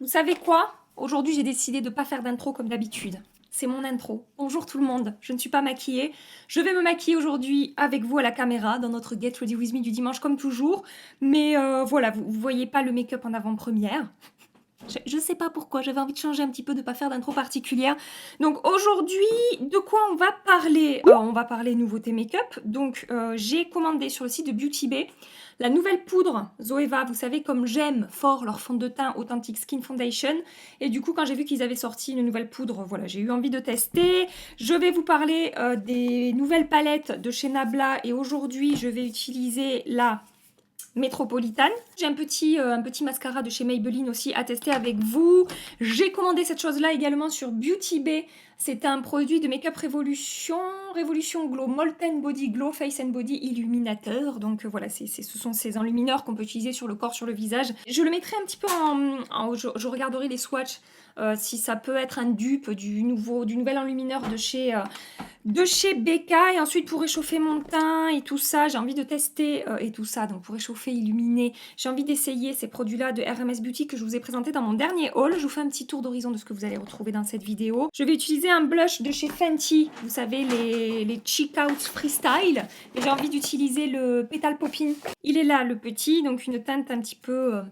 Vous savez quoi? Aujourd'hui, j'ai décidé de ne pas faire d'intro comme d'habitude. C'est mon intro. Bonjour tout le monde, je ne suis pas maquillée. Je vais me maquiller aujourd'hui avec vous à la caméra dans notre Get Ready With Me du dimanche comme toujours. Mais voilà, vous ne voyez pas le make-up en avant-première. Je sais pas pourquoi, j'avais envie de changer un petit peu, de pas faire d'intro particulière. Donc aujourd'hui, de quoi on va parler? On va parler nouveauté make-up. Donc j'ai commandé sur le site de Beauty Bay la nouvelle poudre Zoeva. Vous savez comme j'aime fort leur fond de teint Authentic Skin Foundation. Et du coup quand j'ai vu qu'ils avaient sorti une nouvelle poudre, voilà, j'ai eu envie de tester. Je vais vous parler des nouvelles palettes de chez Nabla. Et aujourd'hui je vais utiliser la métropolitane. J'ai un petit mascara de chez Maybelline aussi à tester avec vous. J'ai commandé cette chose-là également sur Beauty Bay. C'est un produit de Make-up Révolution Glow Molten Body Glow Face and Body Illuminateur. Donc voilà, ce sont ces enlumineurs qu'on peut utiliser sur le corps, sur le visage. Je le mettrai un petit peu je regarderai les swatchs si ça peut être un dupe du nouvel enlumineur de chez Becca. Et ensuite pour réchauffer mon teint et tout ça, j'ai envie de tester et tout ça, donc pour réchauffer, illuminer, j'ai envie d'essayer ces produits-là de RMS Beauty que je vous ai présenté dans mon dernier haul. Je vous fais un petit tour d'horizon de ce que vous allez retrouver dans cette vidéo. Je vais utiliser un blush de chez Fenty, vous savez les Cheek Out Freestyle, et j'ai envie d'utiliser le Petal Poppin'. Il est là le petit, donc une teinte un petit peu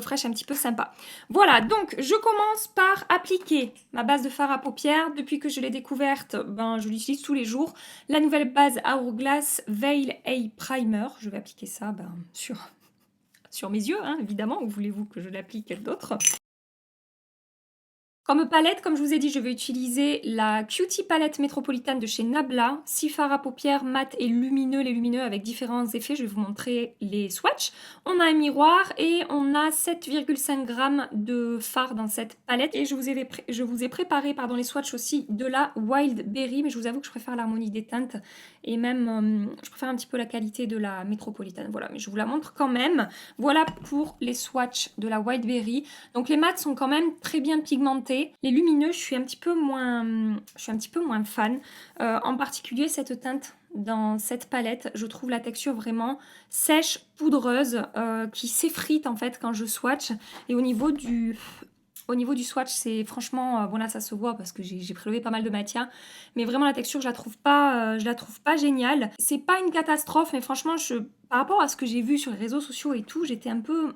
fraîche, un petit peu sympa. Voilà, donc je commence par appliquer ma base de fard à paupières. Depuis que je l'ai découverte, je l'utilise tous les jours. La nouvelle base Hourglass Veil Eye Primer. Je vais appliquer ça sur mes yeux, hein, évidemment. Où voulez-vous que je l'applique d'autre? Comme palette, comme je vous ai dit, je vais utiliser la Cutie Palette Métropolitane de chez Nabla. 6 fards à paupières mat et lumineux, les lumineux avec différents effets. Je vais vous montrer les swatchs. On a un miroir et on a 7,5 g de fard dans cette palette. Et je vous ai préparé les swatchs aussi de la Wild Berry, mais je vous avoue que je préfère l'harmonie des teintes et même je préfère un petit peu la qualité de la Métropolitane. Voilà, mais je vous la montre quand même. Voilà pour les swatchs de la Wild Berry. Donc les mats sont quand même très bien pigmentés. Les lumineux, je suis un petit peu moins fan. En particulier cette teinte dans cette palette, je trouve la texture vraiment sèche, poudreuse, qui s'effrite en fait quand je swatch. Et au niveau du swatch, c'est franchement, bon là ça se voit parce que j'ai prélevé pas mal de matière, mais vraiment la texture, je la trouve pas géniale. C'est pas une catastrophe, mais franchement, par rapport à ce que j'ai vu sur les réseaux sociaux et tout, j'étais un peu...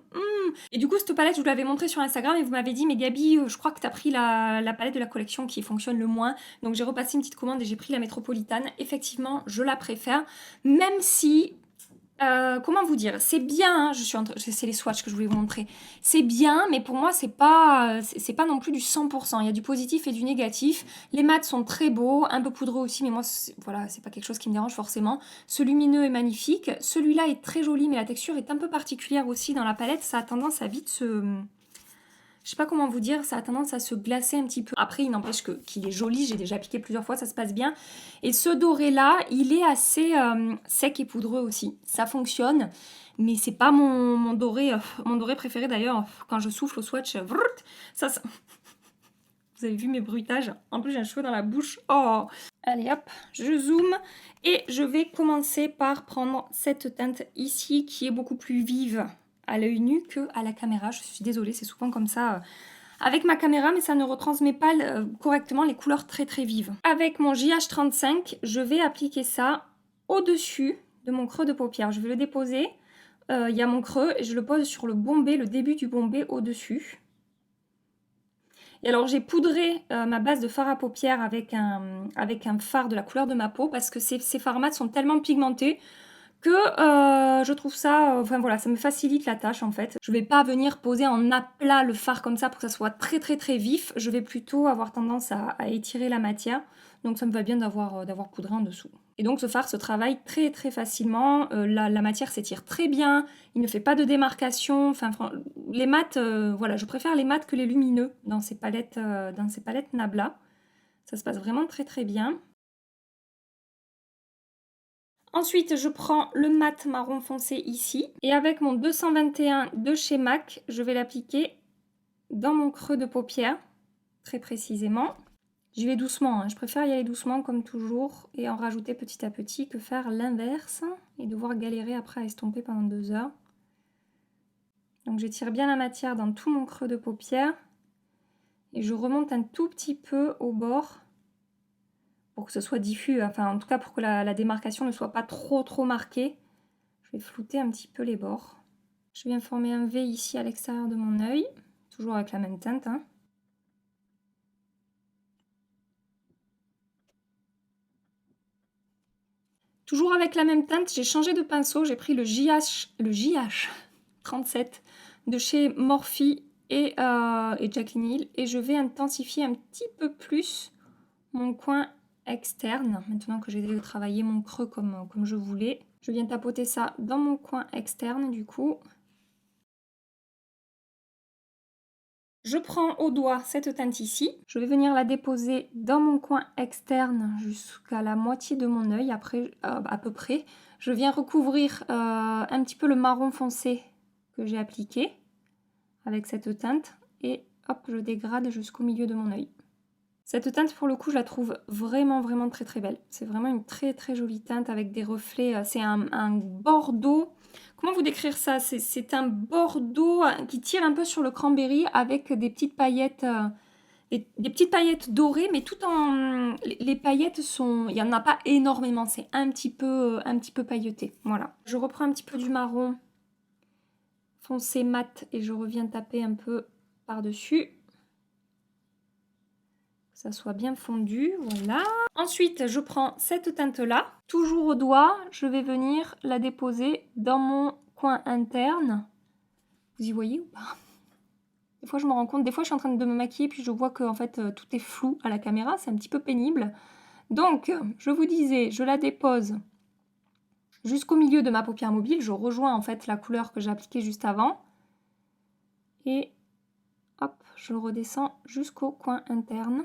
Et du coup, cette palette, je vous l'avais montrée sur Instagram et vous m'avez dit, mais Gabi, je crois que tu as pris la palette de la collection qui fonctionne le moins. Donc j'ai repassé une petite commande et j'ai pris la métropolitane. Effectivement, je la préfère, même si... comment vous dire, c'est bien, hein, c'est les swatchs que je voulais vous montrer. C'est bien, mais pour moi, c'est pas non plus du 100%. Il y a du positif et du négatif. Les mats sont très beaux, un peu poudreux aussi, mais moi, voilà, c'est pas quelque chose qui me dérange forcément. Ce lumineux est magnifique. Celui-là est très joli, mais la texture est un peu particulière aussi dans la palette. Ça a tendance à vite se... Je sais pas comment vous dire, ça a tendance à se glacer un petit peu. Après, il n'empêche qu'il est joli, j'ai déjà appliqué plusieurs fois, ça se passe bien. Et ce doré-là, il est assez sec et poudreux aussi. Ça fonctionne, mais c'est pas mon doré préféré d'ailleurs. Quand je souffle au swatch, ça... Vous avez vu mes bruitages? En plus, j'ai un cheveu dans la bouche. Oh! Allez hop, je zoome. Et je vais commencer par prendre cette teinte ici, qui est beaucoup plus vive à l'œil nu qu'à la caméra. Je suis désolée, c'est souvent comme ça avec ma caméra, mais ça ne retransmet pas correctement les couleurs très très vives. Avec mon JH35, je vais appliquer ça au-dessus de mon creux de paupière. Je vais le déposer, il y a mon creux, et je le pose sur le bombé, le début du bombé au-dessus. Et alors j'ai poudré ma base de fard à paupières avec un fard de la couleur de ma peau, parce que ces fards mat sont tellement pigmentés que je trouve ça, enfin voilà, ça me facilite la tâche en fait. Je vais pas venir poser en aplat le fard comme ça pour que ça soit très très très vif. Je vais plutôt avoir tendance à étirer la matière. Donc ça me va bien d'avoir poudré en dessous. Et donc ce fard se travaille très très facilement. La matière s'étire très bien. Il ne fait pas de démarcation. Enfin, les mats, voilà, je préfère les mats que les lumineux dans ces palettes Nabla. Ça se passe vraiment très très bien. Ensuite, je prends le mat marron foncé ici. Et avec mon 221 de chez MAC, je vais l'appliquer dans mon creux de paupière, très précisément. J'y vais doucement, hein. Je préfère y aller doucement comme toujours et en rajouter petit à petit que faire l'inverse et devoir galérer après à estomper pendant 2 heures. Donc j'étire bien la matière dans tout mon creux de paupière. Et je remonte un tout petit peu au bord pour que ce soit diffus, enfin en tout cas pour que la démarcation ne soit pas trop marquée. Je vais flouter un petit peu les bords. Je viens former un V ici à l'extérieur de mon œil, toujours avec la même teinte. Hein. Toujours avec la même teinte, j'ai changé de pinceau, j'ai pris le JH 37 de chez Morphe et Jaclyn Hill et je vais intensifier un petit peu plus mon coin externe, maintenant que j'ai travaillé mon creux comme je voulais. Je viens tapoter ça dans mon coin externe du coup. Je prends au doigt cette teinte ici. Je vais venir la déposer dans mon coin externe jusqu'à la moitié de mon œil, après à peu près. Je viens recouvrir un petit peu le marron foncé que j'ai appliqué avec cette teinte et hop, je dégrade jusqu'au milieu de mon œil. Cette teinte, pour le coup, je la trouve vraiment très belle. C'est vraiment une très jolie teinte avec des reflets. C'est un bordeaux. Comment vous décrire ça? C'est un bordeaux qui tire un peu sur le cranberry avec des petites paillettes, des petites paillettes dorées, mais tout en... Les paillettes sont... Il n'y en a pas énormément, c'est un petit peu pailleté. Voilà. Je reprends un petit peu du marron foncé mat et je reviens taper un peu par-dessus. Ça soit bien fondu, voilà. Ensuite, je prends cette teinte-là, toujours au doigt, je vais venir la déposer dans mon coin interne. Vous y voyez ou pas? Des fois, je me rends compte, des fois, je suis en train de me maquiller, puis je vois que en fait, tout est flou à la caméra, c'est un petit peu pénible. Donc, je vous disais, je la dépose jusqu'au milieu de ma paupière mobile, je rejoins en fait la couleur que j'ai appliquée juste avant. Et hop, je redescends jusqu'au coin interne.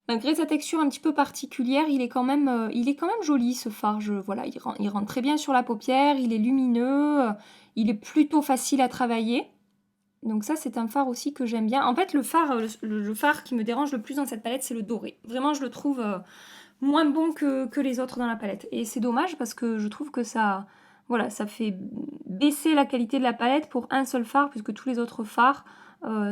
Malgré sa texture un petit peu particulière, il est quand même joli ce fard. Voilà, il rentre très bien sur la paupière, il est lumineux, il est plutôt facile à travailler. Donc ça, c'est un fard aussi que j'aime bien. En fait, le fard qui me dérange le plus dans cette palette, c'est le doré. Vraiment, je le trouve moins bon que les autres dans la palette. Et c'est dommage parce que je trouve que ça, voilà, ça fait baisser la qualité de la palette pour un seul fard, puisque tous les autres fards,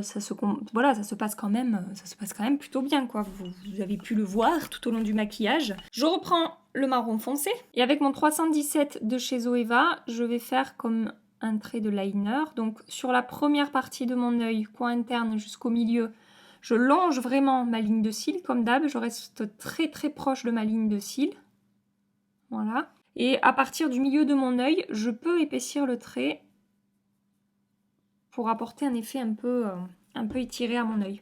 ça se passe quand même plutôt bien, quoi. Vous avez pu le voir tout au long du maquillage. Je reprends le marron foncé et avec mon 317 de chez Zoeva, je vais faire comme un trait de liner. Donc sur la première partie de mon œil, coin interne jusqu'au milieu, je longe vraiment ma ligne de cils comme d'hab. Je reste très proche de ma ligne de cils. Voilà. Et à partir du milieu de mon œil, je peux épaissir le trait pour apporter un effet un peu étiré à mon œil.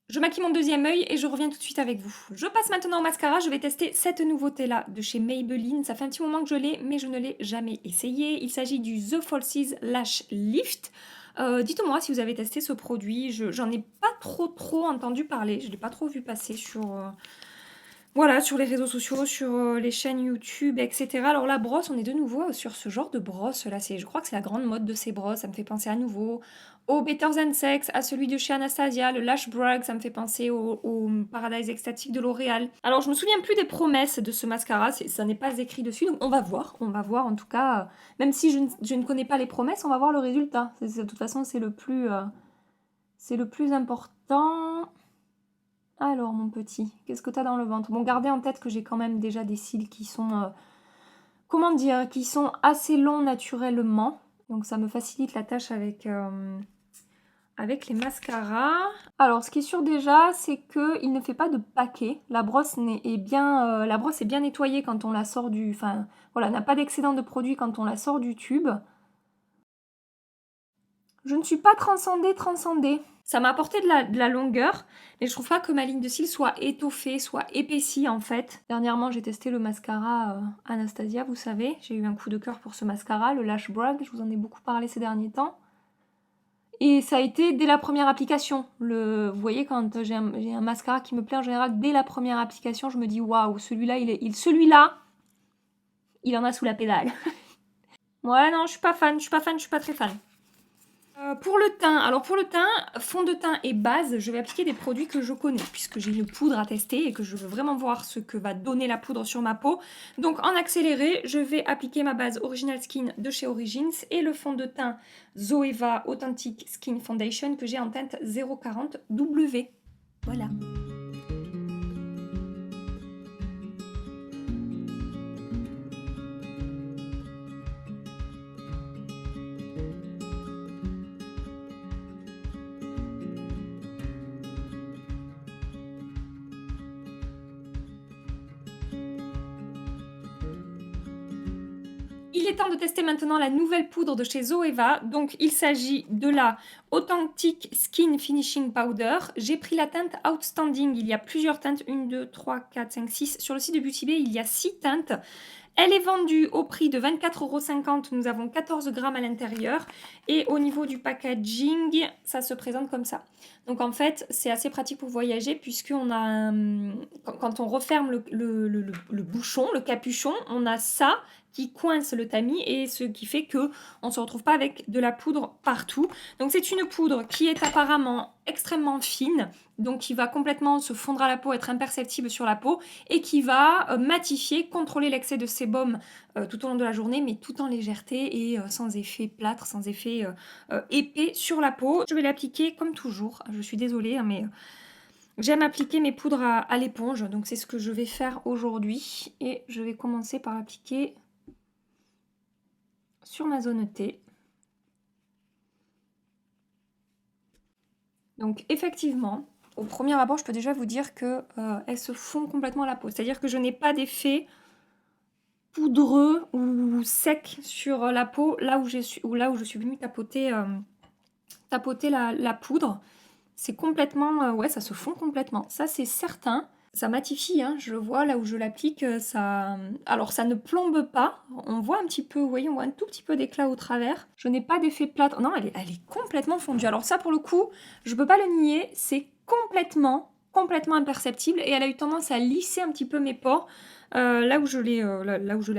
Je maquille mon deuxième œil et je reviens tout de suite avec vous. Je passe maintenant au mascara. Je vais tester cette nouveauté-là de chez Maybelline. Ça fait un petit moment que je l'ai, mais je ne l'ai jamais essayé. Il s'agit du The Falsies Lash Lift. Dites-moi si vous avez testé ce produit. J'en ai pas trop entendu parler. Je ne l'ai pas trop vu passer voilà, sur les réseaux sociaux, sur les chaînes YouTube, etc. Alors la brosse, on est de nouveau sur ce genre de brosse là. Je crois que c'est la grande mode de ces brosses. Ça me fait penser à nouveau au Better Than Sex, à celui de chez Anastasia, le Lash Brag. Ça me fait penser au Paradise Extatique de L'Oréal. Alors je me souviens plus des promesses de ce mascara. Ça n'est pas écrit dessus. Donc on va voir. On va voir en tout cas. Même si je ne connais pas les promesses, on va voir le résultat. De toute façon, c'est le plus important. Alors mon petit, qu'est-ce que tu as dans le ventre? Bon, gardez en tête que j'ai quand même déjà des cils qui sont, comment dire, qui sont assez longs naturellement. Donc ça me facilite la tâche avec les mascaras. Alors ce qui est sûr déjà, c'est qu'il ne fait pas de paquet. La brosse est bien nettoyée quand on la sort du... Enfin, voilà, n'a pas d'excédent de produit quand on la sort du tube. Je ne suis pas transcendée. Ça m'a apporté de la longueur, mais je trouve pas que ma ligne de cils soit étoffée, soit épaissie en fait. Dernièrement, j'ai testé le mascara Anastasia, vous savez. J'ai eu un coup de cœur pour ce mascara, le Lash Brag. Je vous en ai beaucoup parlé ces derniers temps. Et ça a été dès la première application. Vous voyez, quand j'ai un mascara qui me plaît en général, dès la première application, je me dis waouh, celui-là, il en a sous la pédale. Ouais, non, je suis pas fan, je suis pas très fan. Pour le teint, alors pour le teint, fond de teint et base, je vais appliquer des produits que je connais, puisque j'ai une poudre à tester et que je veux vraiment voir ce que va donner la poudre sur ma peau. Donc en accéléré, je vais appliquer ma base Original Skin de chez Origins et le fond de teint Zoeva Authentic Skin Foundation que j'ai en teinte 040 W. Voilà. Il est temps de tester maintenant la nouvelle poudre de chez Zoeva. Donc, il s'agit de la Authentic Skin Finishing Powder. J'ai pris la teinte Outstanding. Il y a plusieurs teintes. 1, 2, 3, 4, 5, 6. Sur le site de Beauty Bay, il y a 6 teintes. Elle est vendue au prix de 24,50 €. Nous avons 14 grammes à l'intérieur. Et au niveau du packaging, ça se présente comme ça. Donc en fait, c'est assez pratique pour voyager puisqu'on a quand on referme le bouchon, le capuchon, on a ça qui coince le tamis et ce qui fait qu'on ne se retrouve pas avec de la poudre partout. Donc c'est une poudre qui est apparemment extrêmement fine, donc qui va complètement se fondre à la peau, être imperceptible sur la peau et qui va matifier, contrôler l'excès de sébum tout au long de la journée, mais tout en légèreté et sans effet plâtre, sans effet épais sur la peau. Je vais l'appliquer comme toujours. Je suis désolée, hein, mais j'aime appliquer mes poudres à l'éponge, donc c'est ce que je vais faire aujourd'hui. Et je vais commencer par l'appliquer sur ma zone T. Donc effectivement, au premier abord, je peux déjà vous dire qu'elles se fond complètement à la peau. C'est-à-dire que je n'ai pas d'effet poudreux ou sec sur la peau là où je suis venue tapoter la poudre. C'est complètement... ouais, ça se fond complètement. Ça, c'est certain. Ça matifie, hein, je le vois là où je l'applique. Ça... Alors, ça ne plombe pas. On voit un petit peu, vous voyez, on voit un tout petit peu d'éclat au travers. Je n'ai pas d'effet plâtre. Non, elle est complètement fondue. Alors ça, pour le coup, je peux pas le nier. C'est complètement imperceptible. Et elle a eu tendance à lisser un petit peu mes pores. Là où je l'ai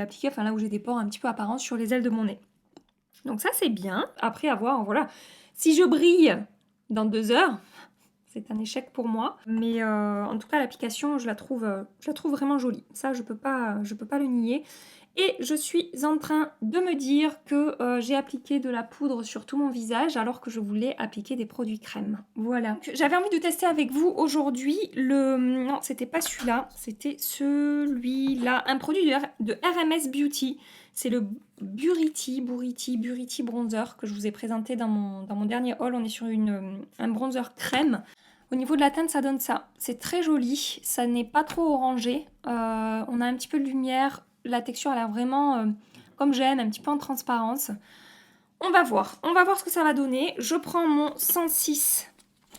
appliqué, enfin là où j'ai des pores un petit peu apparents sur les ailes de mon nez. Donc ça, c'est bien. Après avoir, voilà. Si je brille dans 2 heures, c'est un échec pour moi. Mais en tout cas, l'application, je la trouve vraiment jolie. Ça, je peux pas le nier. Et je suis en train de me dire que j'ai appliqué de la poudre sur tout mon visage alors que je voulais appliquer des produits crème. Voilà. J'avais envie de tester avec vous aujourd'hui non, c'était pas celui-là, c'était celui-là. Un produit de RMS Beauty. C'est le Buriti Bronzer que je vous ai présenté dans mon dernier haul. On est sur un bronzer crème. Au niveau de la teinte, ça donne ça. C'est très joli, ça n'est pas trop orangé. On a un petit peu de lumière. La texture a l'air vraiment comme j'aime, un petit peu en transparence. On va voir ce que ça va donner. Je prends mon 106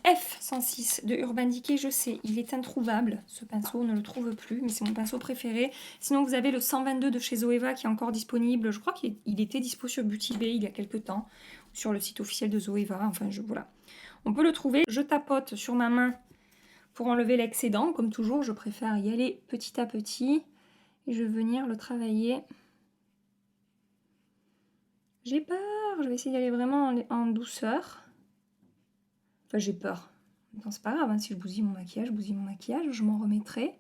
F106 de Urban Decay, je sais, il est introuvable. Ce pinceau, on ne le trouve plus, mais c'est mon pinceau préféré. Sinon, vous avez le 122 de chez Zoeva qui est encore disponible. Je crois qu'il était dispo sur Beauty Bay il y a quelques temps, sur le site officiel de Zoeva. Enfin, voilà. On peut le trouver. Je tapote sur ma main pour enlever l'excédent. Comme toujours, je préfère y aller petit à petit. Et je vais venir le travailler. J'ai peur. Je vais essayer d'y aller vraiment en douceur. Enfin, j'ai peur. Non, c'est pas grave. Hein. Si je bousille mon maquillage, je m'en remettrai.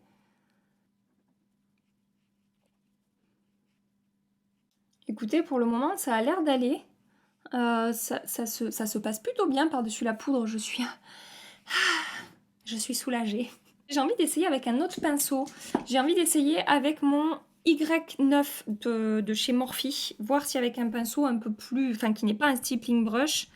Écoutez, pour le moment, ça a l'air d'aller. Ça se passe plutôt bien par-dessus la poudre. Je suis soulagée. J'ai envie d'essayer avec un autre pinceau. J'ai envie d'essayer avec mon Y9 de chez Morphe. Voir si avec un pinceau un peu plus... Enfin, qui n'est pas un stippling brush,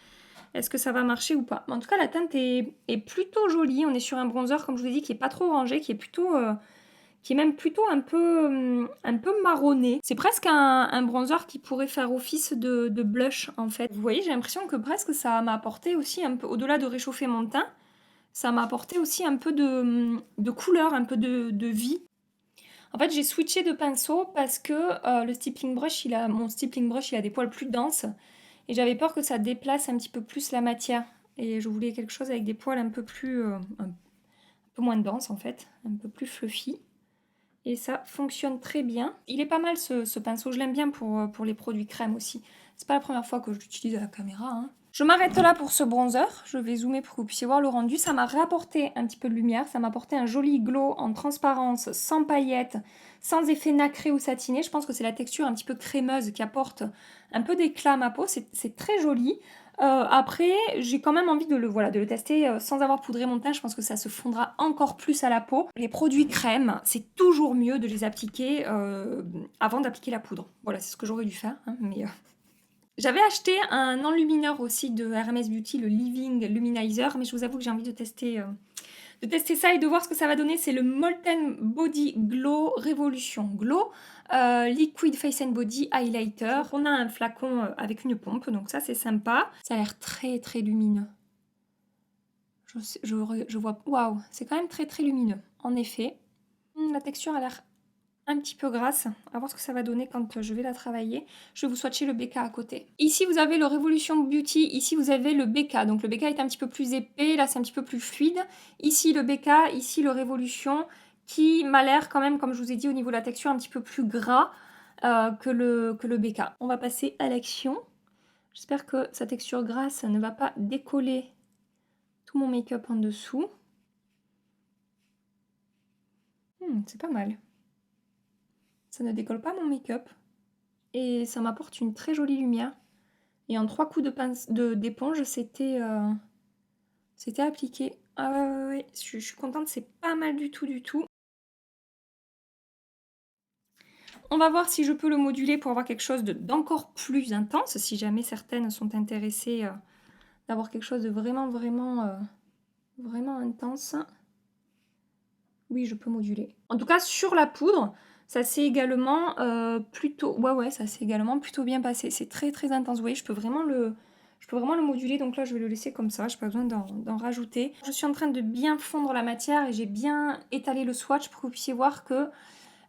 est-ce que ça va marcher ou pas. En tout cas, la teinte est plutôt jolie. On est sur un bronzer, comme je vous ai dit, qui n'est pas trop orangé, qui est même plutôt un peu marronné. C'est presque un bronzer qui pourrait faire office de blush, en fait. Vous voyez, j'ai l'impression que presque ça m'a apporté aussi un peu, au-delà de réchauffer mon teint, ça m'a apporté aussi un peu de couleur, un peu de vie. En fait, j'ai switché de pinceau parce que mon stippling brush, il a des poils plus denses. Et j'avais peur que ça déplace un petit peu plus la matière. Et je voulais quelque chose avec des poils un peu moins denses, en fait. Un peu plus fluffy. Et ça fonctionne très bien. Il est pas mal ce pinceau, je l'aime bien pour les produits crème aussi. C'est pas la première fois que je l'utilise à la caméra, hein. Je m'arrête là pour ce bronzer. Je vais zoomer pour que vous puissiez voir le rendu. Ça m'a rapporté un petit peu de lumière. Ça m'a apporté un joli glow en transparence, sans paillettes, sans effet nacré ou satiné. Je pense que c'est la texture un petit peu crémeuse qui apporte un peu d'éclat à ma peau. C'est très joli. Après, j'ai quand même envie de le tester sans avoir poudré mon teint. Je pense que ça se fondra encore plus à la peau. Les produits crème, c'est toujours mieux de les appliquer avant d'appliquer la poudre. Voilà, c'est ce que j'aurais dû faire, hein, mais... J'avais acheté un enlumineur aussi de Hermès Beauty, le Living Luminizer, mais je vous avoue que j'ai envie de tester ça et de voir ce que ça va donner. C'est le Molten Body Glow Revolution Glow Liquid Face and Body Highlighter. On a un flacon avec une pompe, donc ça c'est sympa. Ça a l'air très très lumineux. Je vois, waouh, c'est quand même très très lumineux, en effet. La texture a l'air un petit peu grasse, à voir ce que ça va donner quand je vais la travailler. Je vais vous swatcher le BK à côté. Ici vous avez le Revolution Beauty, ici vous avez le BK. Donc le BK est un petit peu plus épais, là c'est un petit peu plus fluide. Ici le BK, ici le Revolution, qui m'a l'air quand même, comme je vous ai dit, au niveau de la texture, un petit peu plus gras que le BK. On va passer à l'action. J'espère que sa texture grasse ne va pas décoller tout mon make-up en dessous. C'est pas mal. Ça ne décolle pas mon make-up. Et ça m'apporte une très jolie lumière. Et en 3 coups d'éponge, c'était appliqué. Ah ouais. Je suis contente, c'est pas mal du tout. On va voir si je peux le moduler pour avoir quelque chose d'encore plus intense, si jamais certaines sont intéressées d'avoir quelque chose de vraiment intense. Oui, je peux moduler. En tout cas, sur la poudre, ça s'est également plutôt... Ouais, ça s'est également plutôt bien passé. C'est très intense. Vous voyez, je peux vraiment le moduler. Donc là, je vais le laisser comme ça. Je n'ai pas besoin d'en rajouter. Je suis en train de bien fondre la matière et j'ai bien étalé le swatch pour que vous puissiez voir que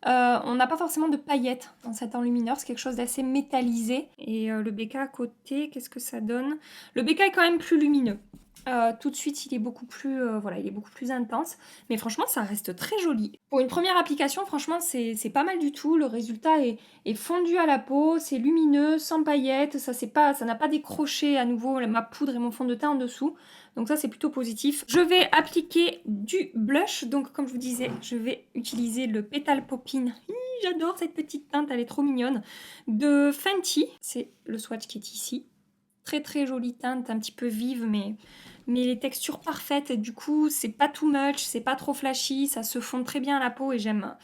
on n'a pas forcément de paillettes dans cet enlumineur. C'est quelque chose d'assez métallisé. Et le BK à côté, qu'est-ce que ça donne? Le BK est quand même plus lumineux. Tout de suite, il est beaucoup plus intense. Mais franchement, ça reste très joli. Pour une première application, franchement, c'est pas mal du tout. Le résultat est fondu à la peau, c'est lumineux, sans paillettes. Ça n'a pas décroché à nouveau ma poudre et mon fond de teint en dessous. Donc ça, c'est plutôt positif. Je vais appliquer du blush. Donc, comme je vous disais, je vais utiliser le Petal Poppin'. J'adore cette petite teinte, elle est trop mignonne. De Fenty. C'est le swatch qui est ici. Très jolie teinte, un petit peu vive, mais les textures parfaites. Et du coup, c'est pas too much, c'est pas trop flashy, ça se fond très bien à la peau et j'aime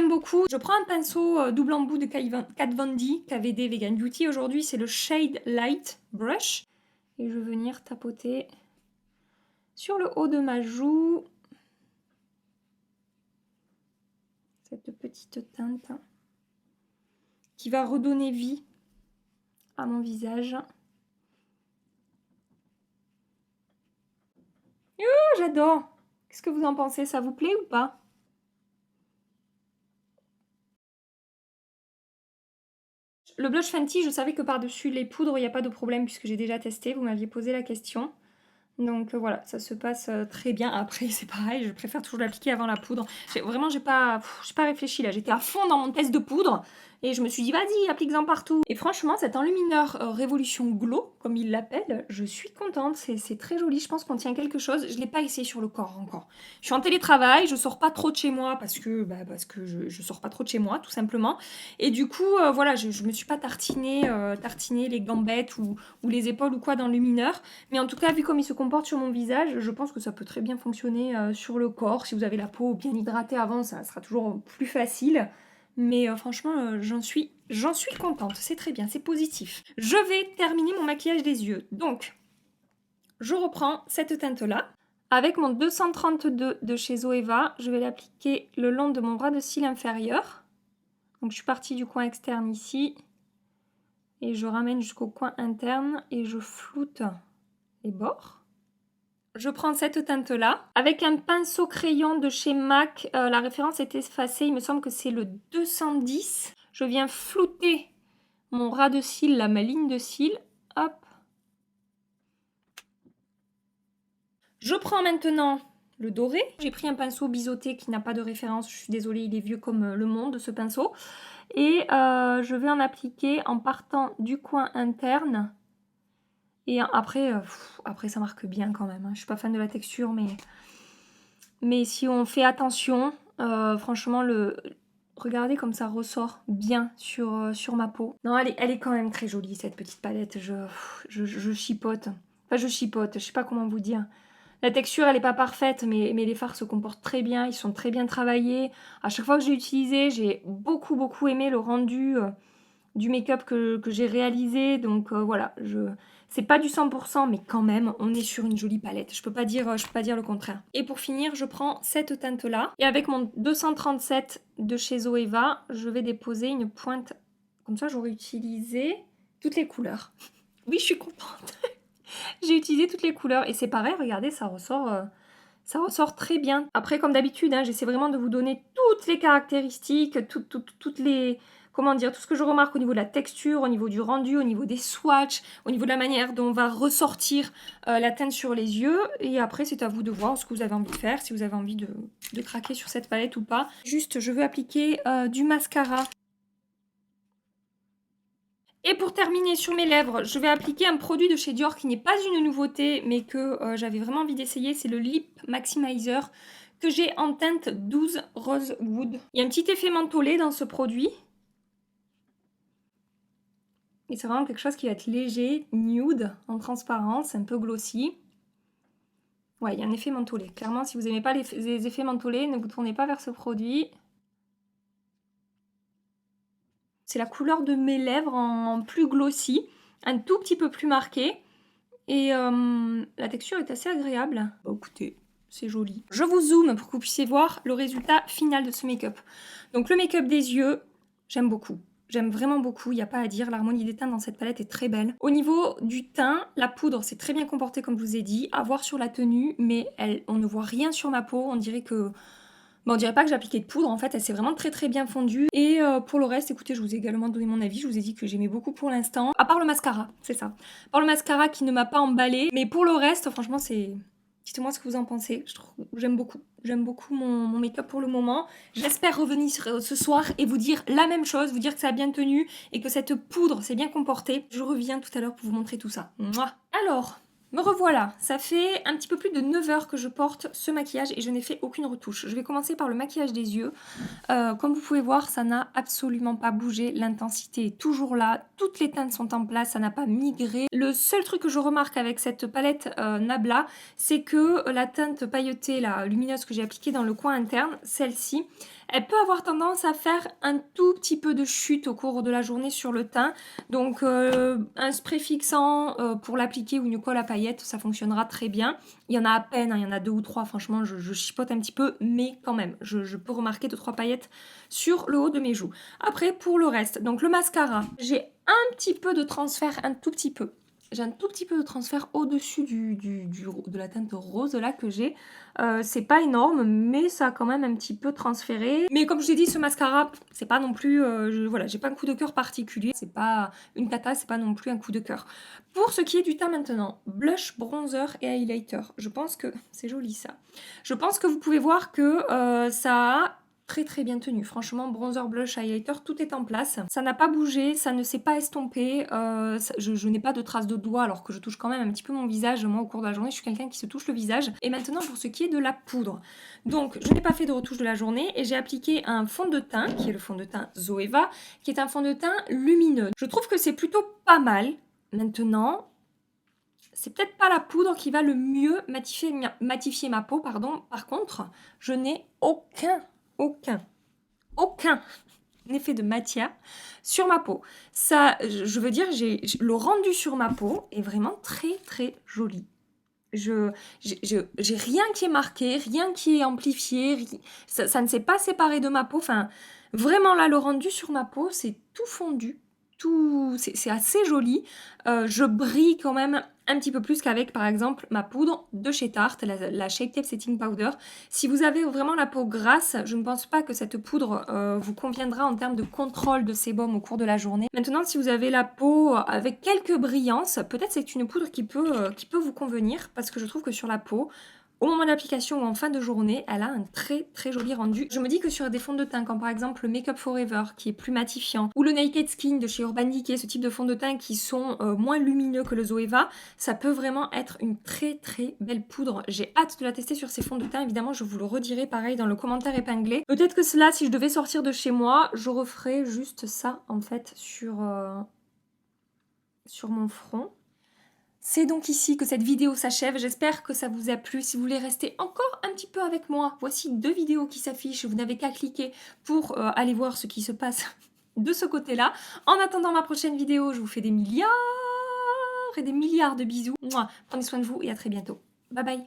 beaucoup. Je prends un pinceau double embout de Kat Von D, KVD Vegan Beauty. Aujourd'hui, c'est le Shade Light Brush. Et je vais venir tapoter sur le haut de ma joue. Cette petite teinte qui va redonner vie à mon visage. J'adore. Qu'est-ce que vous en pensez? Ça vous plaît ou pas? Le blush Fenty, je savais que par-dessus les poudres, il n'y a pas de problème puisque j'ai déjà testé. Vous m'aviez posé la question. Donc voilà, ça se passe très bien. Après, c'est pareil, je préfère toujours l'appliquer avant la poudre. Vraiment, j'ai pas réfléchi là. J'étais à fond dans mon test de poudre. Et je me suis dit, vas-y, applique-en partout. Et franchement, cet enlumineur Révolution Glow, comme il l'appelle, je suis contente. C'est très joli. Je pense qu'on tient quelque chose. Je ne l'ai pas essayé sur le corps encore. Je suis en télétravail. Je sors pas trop de chez moi parce que je sors pas trop de chez moi, tout simplement. Et du coup, voilà, je me suis pas tartiné les gambettes ou les épaules ou quoi d'enlumineur. Mais en tout cas, vu comme il se comporte sur mon visage, je pense que ça peut très bien fonctionner sur le corps. Si vous avez la peau bien hydratée avant, ça sera toujours plus facile. Mais franchement, j'en suis contente. C'est très bien, c'est positif. Je vais terminer mon maquillage des yeux. Donc, je reprends cette teinte-là. Avec mon 232 de chez Zoeva, je vais l'appliquer le long de mon ras de cils inférieur. Donc, je suis partie du coin externe ici. Et je ramène jusqu'au coin interne et je floute les bords. Je prends cette teinte-là. Avec un pinceau crayon de chez MAC, la référence est effacée, il me semble que c'est le 210. Je viens flouter mon ras de cils, là, ma ligne de cils. Hop. Je prends maintenant le doré. J'ai pris un pinceau biseauté qui n'a pas de référence, je suis désolée, il est vieux comme le monde, ce pinceau. Et je vais en appliquer en partant du coin interne. Et après, après ça marque bien quand même. Hein. Je suis pas fan de la texture, mais si on fait attention, franchement, regardez comme ça ressort bien sur ma peau. Non, elle est quand même très jolie cette petite palette. Je chipote. Enfin, je chipote, je sais pas comment vous dire. La texture, elle n'est pas parfaite, mais les fards se comportent très bien, ils sont très bien travaillés. À chaque fois que j'ai utilisé, j'ai beaucoup aimé le rendu du make-up que j'ai réalisé. Donc voilà, c'est pas du 100%, mais quand même, on est sur une jolie palette. Je peux pas dire le contraire. Et pour finir, je prends cette teinte-là. Et avec mon 237 de chez Zoeva, je vais déposer une pointe. Comme ça, j'aurai utilisé toutes les couleurs. Oui, je suis contente. J'ai utilisé toutes les couleurs et c'est pareil, regardez, ça ressort très bien. Après, comme d'habitude, hein, j'essaie vraiment de vous donner toutes les caractéristiques, toutes les... Comment dire, tout ce que je remarque au niveau de la texture, au niveau du rendu, au niveau des swatchs, au niveau de la manière dont on va ressortir la teinte sur les yeux. Et après, c'est à vous de voir ce que vous avez envie de faire, si vous avez envie de craquer sur cette palette ou pas. Juste, je veux appliquer du mascara. Et pour terminer sur mes lèvres, je vais appliquer un produit de chez Dior qui n'est pas une nouveauté, mais que j'avais vraiment envie d'essayer. C'est le Lip Maximizer que j'ai en teinte 12 Rosewood. Il y a un petit effet mentholé dans ce produit. Et c'est vraiment quelque chose qui va être léger, nude, en transparence, un peu glossy. Ouais, il y a un effet mentholé. Clairement, si vous n'aimez pas les effets mentholés, ne vous tournez pas vers ce produit. C'est la couleur de mes lèvres en plus glossy, un tout petit peu plus marqué. Et la texture est assez agréable. Bah, écoutez, c'est joli. Je vous zoome pour que vous puissiez voir le résultat final de ce make-up. Donc le make-up des yeux, j'aime beaucoup. J'aime vraiment beaucoup, il n'y a pas à dire. L'harmonie des teintes dans cette palette est très belle. Au niveau du teint, la poudre s'est très bien comportée comme je vous ai dit. À voir sur la tenue, mais on ne voit rien sur ma peau. On dirait que... Bon, on dirait pas que j'ai appliqué de poudre, en fait, elle s'est vraiment très bien fondue. Et pour le reste, écoutez, je vous ai également donné mon avis, je vous ai dit que j'aimais beaucoup pour l'instant. À part le mascara, c'est ça. À part le mascara qui ne m'a pas emballé. Mais pour le reste, franchement, c'est... Dites-moi ce que vous en pensez. J'aime beaucoup. J'aime beaucoup mon make-up pour le moment. J'espère revenir ce soir et vous dire la même chose, vous dire que ça a bien tenu et que cette poudre s'est bien comportée. Je reviens tout à l'heure pour vous montrer tout ça. Mouah. Alors... me revoilà, ça fait un petit peu plus de 9 heures que je porte ce maquillage et je n'ai fait aucune retouche. Je vais commencer par le maquillage des yeux. Comme vous pouvez voir, ça n'a absolument pas bougé. L'intensité est toujours là, toutes les teintes sont en place, ça n'a pas migré. Le seul truc que je remarque avec cette palette Nabla, c'est que la teinte pailletée, la lumineuse que j'ai appliquée dans le coin interne, celle-ci, elle peut avoir tendance à faire un tout petit peu de chute au cours de la journée sur le teint. Donc un spray fixant pour l'appliquer ou une colle à paillettes, ça fonctionnera très bien. Il y en a à peine, hein, il y en a 2 ou 3, franchement je chipote un petit peu, mais quand même, je peux remarquer 2-3 paillettes sur le haut de mes joues. Après pour le reste, donc le mascara, j'ai un petit peu de transfert, un tout petit peu. J'ai un tout petit peu de transfert au-dessus de la teinte rose là que j'ai. C'est pas énorme, mais ça a quand même un petit peu transféré. Mais comme je l'ai dit, ce mascara, c'est pas non plus... voilà, j'ai pas un coup de cœur particulier. C'est pas une cata, c'est pas non plus un coup de cœur. Pour ce qui est du teint maintenant, blush, bronzer et highlighter. Je pense que... c'est joli ça. Je pense que vous pouvez voir que ça a... très bien tenu. Franchement, bronzer, blush, highlighter, tout est en place. Ça n'a pas bougé, ça ne s'est pas estompé. Je n'ai pas de traces de doigts alors que je touche quand même un petit peu mon visage. Moi, au cours de la journée, je suis quelqu'un qui se touche le visage. Et maintenant, pour ce qui est de la poudre. Donc, je n'ai pas fait de retouche de la journée et j'ai appliqué un fond de teint, qui est le fond de teint Zoeva, qui est un fond de teint lumineux. Je trouve que c'est plutôt pas mal. Maintenant... c'est peut-être pas la poudre qui va le mieux matifier ma peau, pardon. Par contre, je n'ai aucun effet de matière sur ma peau. Ça, je veux dire, le rendu sur ma peau est vraiment très joli. J'ai rien qui est marqué, rien qui est amplifié, ça ne s'est pas séparé de ma peau. Enfin, vraiment là, le rendu sur ma peau, c'est tout fondu. C'est assez joli. Je brille quand même un petit peu plus qu'avec par exemple ma poudre de chez Tarte, la Shape Tape Setting Powder. Si vous avez vraiment la peau grasse, je ne pense pas que cette poudre vous conviendra en termes de contrôle de sébum au cours de la journée. Maintenant, si vous avez la peau avec quelques brillances, peut-être c'est une poudre qui peut vous convenir parce que je trouve que sur la peau, au moment de l'application ou en fin de journée, elle a un très très joli rendu. Je me dis que sur des fonds de teint, comme par exemple le Make Up Forever, qui est plus matifiant, ou le Naked Skin de chez Urban Decay, ce type de fond de teint qui sont moins lumineux que le Zoeva, ça peut vraiment être une très très belle poudre. J'ai hâte de la tester sur ces fonds de teint, évidemment je vous le redirai pareil dans le commentaire épinglé. Peut-être que cela, si je devais sortir de chez moi, je referais juste ça en fait sur mon front. C'est donc ici que cette vidéo s'achève. J'espère que ça vous a plu. Si vous voulez rester encore un petit peu avec moi, voici 2 vidéos qui s'affichent. Vous n'avez qu'à cliquer pour aller voir ce qui se passe de ce côté-là. En attendant ma prochaine vidéo, je vous fais des milliards et des milliards de bisous. Mouah. Prenez soin de vous et à très bientôt. Bye bye.